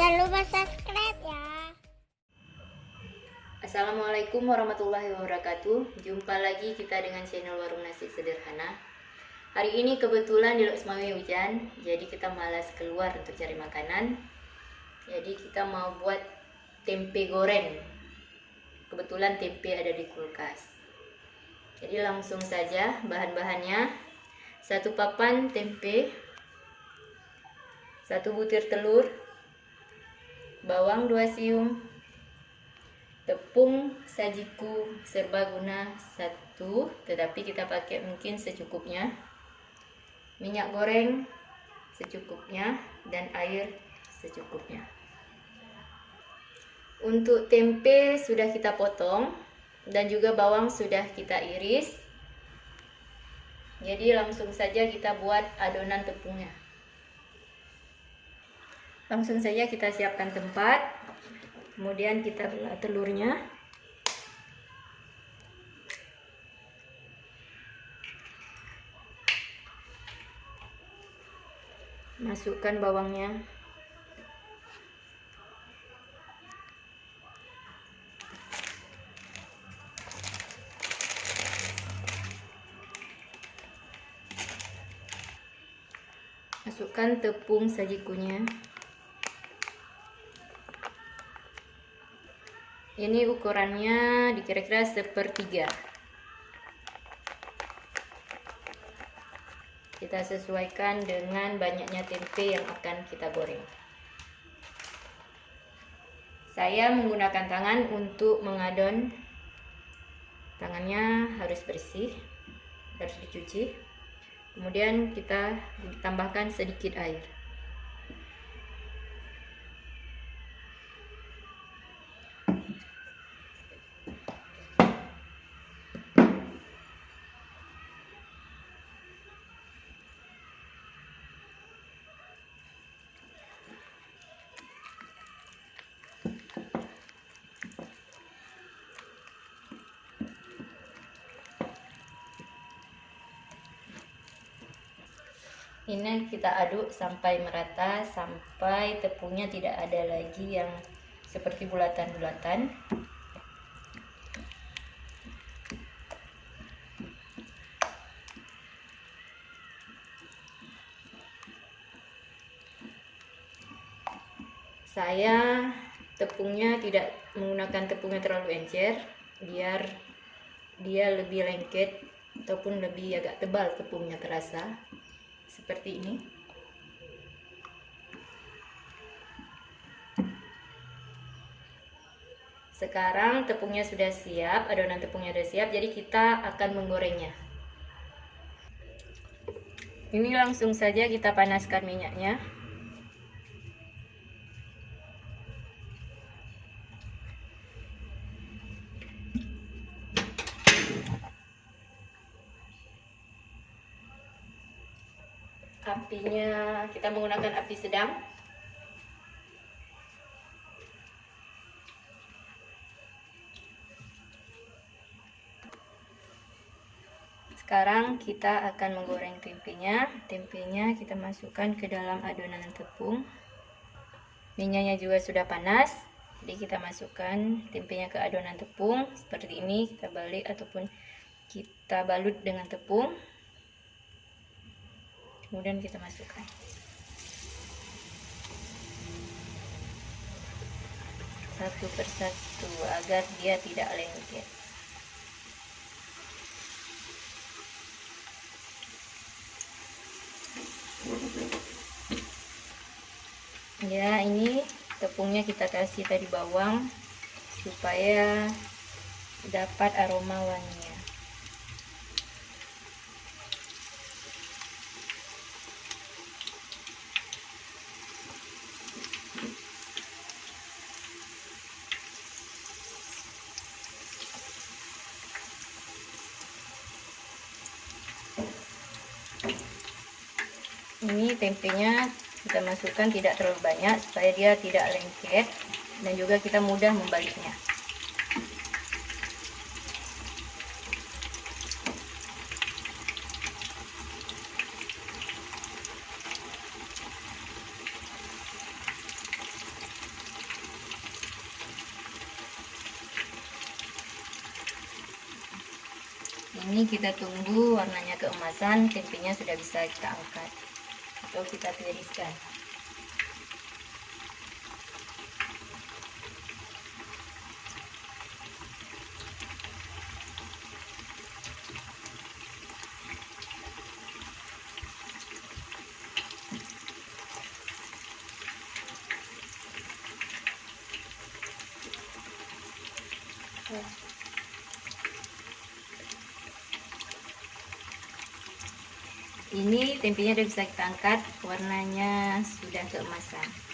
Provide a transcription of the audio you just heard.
Jangan lupa subscribe ya. Assalamualaikum warahmatullahi wabarakatuh. Jumpa lagi kita dengan channel Warung Nasi Sederhana. Hari ini kebetulan di Loksmawe hujan, jadi kita malas keluar untuk cari makanan. Jadi kita mau buat tempe goreng. Kebetulan tempe ada di kulkas. Jadi langsung saja bahan-bahannya: 1 papan tempe, 1 butir telur, bawang 2 siung, tepung sajiku serbaguna 1, tetapi kita pakai mungkin secukupnya, minyak goreng secukupnya, dan air secukupnya. Untuk tempe sudah kita potong dan juga bawang sudah kita iris. Jadi langsung saja kita buat adonan tepungnya. Langsung saja kita siapkan tempat. Kemudian kita belah telurnya. Masukkan bawangnya. Masukkan tepung sajikunya. Ini ukurannya kira-kira 1/3. Kita sesuaikan dengan banyaknya tempe yang akan kita goreng. Saya menggunakan tangan untuk mengadon. Tangannya harus bersih, harus dicuci. Kemudian kita tambahkan sedikit air. Ini kita aduk sampai merata, sampai tepungnya tidak ada lagi yang seperti bulatan-bulatan. Saya tepungnya tidak menggunakan tepungnya terlalu encer, biar dia lebih lengket ataupun lebih agak tebal tepungnya terasa. Seperti ini. Sekarang tepungnya sudah siap, adonan tepungnya sudah siap, jadi kita akan menggorengnya. Ini langsung saja kita panaskan minyaknya. Apinya kita menggunakan api sedang. Sekarang kita akan menggoreng tempenya. Tempenya kita masukkan ke dalam adonan tepung. Minyaknya juga sudah panas. Jadi kita masukkan tempenya ke adonan tepung seperti ini. Kita balik ataupun kita balut dengan tepung. Kemudian kita masukkan. Satu persatu agar dia tidak lengket. Ya, ini tepungnya kita kasih tadi bawang supaya dapat aroma wanginya. Ini tempenya kita masukkan tidak terlalu banyak supaya dia tidak lengket dan juga kita mudah membaliknya. Ini kita tunggu warnanya keemasan, tempenya sudah bisa kita angkat atau kita tiriskan. Ini tempenya udah bisa kita angkat, warnanya sudah keemasan.